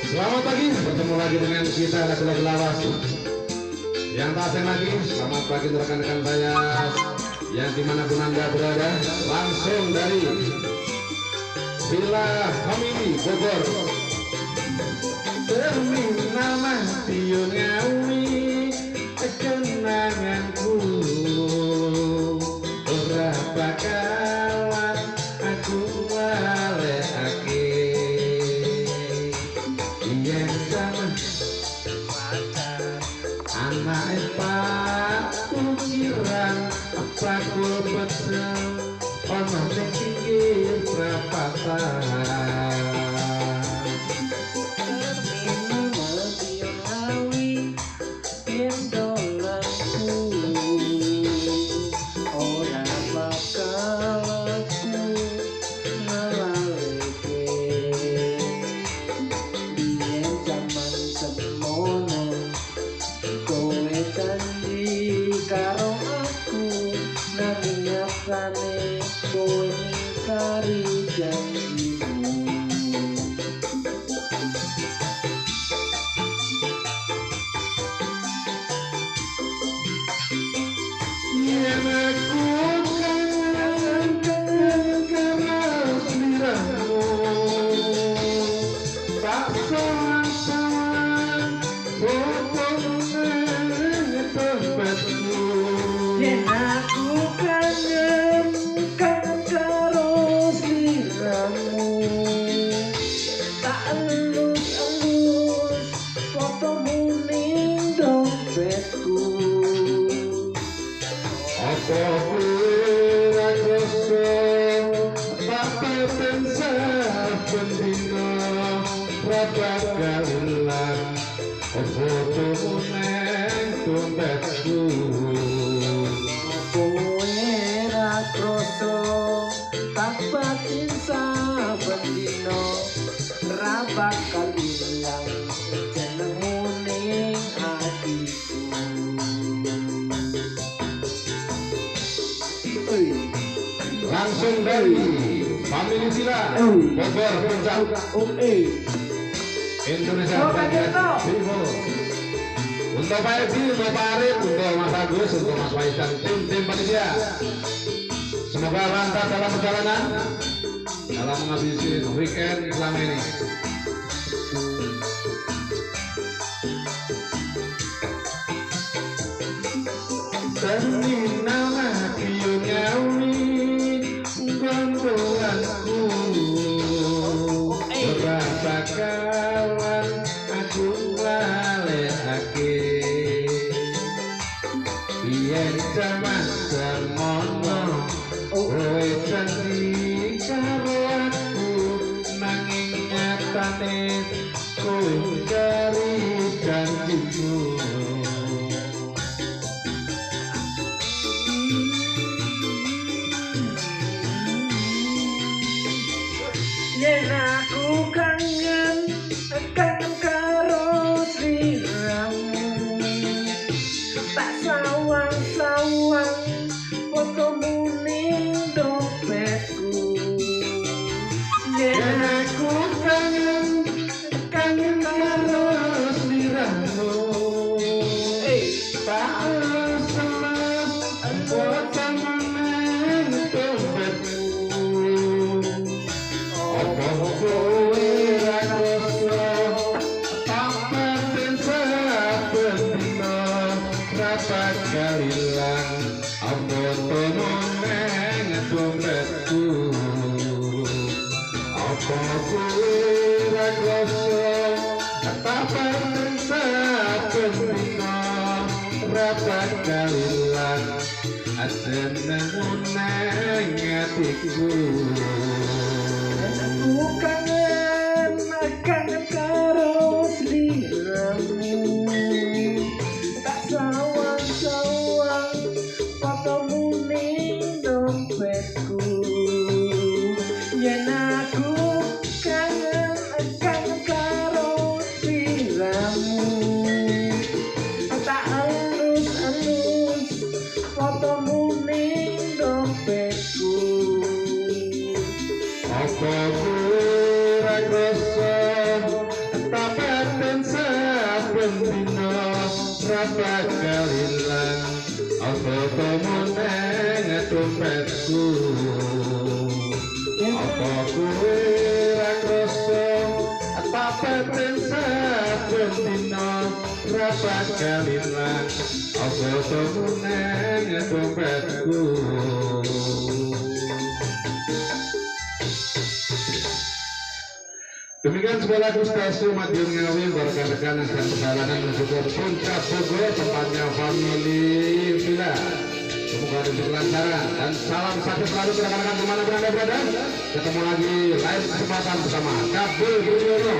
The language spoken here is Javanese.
Selamat pagi, bertemu lagi dengan kita lagu-lagu lawas. Yang tak asing lagi, selamat pagi rekan-rekan saya yang dimanapun Anda berada, langsung dari Villa Family Bogor. Terminal Madiun Ngawi, kenanganku berapa kawan aku walekake yen zaman anak Pak ukiran apa kulpeten ono ning pinggir perapatan. Karo aku nanging nyatane kowe ngingkari janjimu. Yen aku kangen karo sliramu, tak sowan-sowan bokone tempatku. Yen aku kangen karo sliramu, tak elus-elus fotomu ning dompetku. Apa kowe ra krasa tak peten saben dina ra bakal ilang fotomu nang dompetku. Kowe ra krasa tak batin saben dina ra bakal ilang jenengmu ning atiku. Langsung dari Family Villa Bogor Puncak Indonesia bagian Vivo. Untuk Pak Edi, untuk Pak Arif, untuk Mas Agus, untuk Mas Waidan, tim panitia. Semoga lancar dalam perjalanan dalam menghabisi weekend selama ini. Terminal Madiun Ngawi, gondolanku berapa kawan aku walekake yen zaman semono kowe janji karo aku nanging nyatane kowe ngingkari janjimu. Yen aku kangen karo sliramu, tak sawang-sawang fotomu ning dompetku. Yen aku kangen karo sliramu, tak elus-elus fotomu nang dompetku. Apa kowe ra krasa tak peten saben dina ra bakal ilang fotomu nang dompetku. Apa kowe ra krasa tak peten saben dina ra bakal ilang jenengmu nang atiku. Aku kangen karo sliramu, tak sawang-sawang fotomu ning dompetku. Yen aku kangen karo sliramu, tak elus-elus fotomu ning dompetku. Apa kowe ra krasa tak dino berapa kali hilang fotomu neng dompetku apa kuwi ra krasa apa saben dino berapa kali hilang fotomu neng dompetku. Demikian sebuah lagu stasiun Madiun Ngawi untuk rekan-rekan yang sedang perjalanan menuju ke Puncak Bogor, tempatnya family villa. Semoga diberi kelancaran dan salam satu selalu ke rekan-rekan dimanapun Anda berada. Ketemu lagi lain kesempatan bersama Kabul Budiono.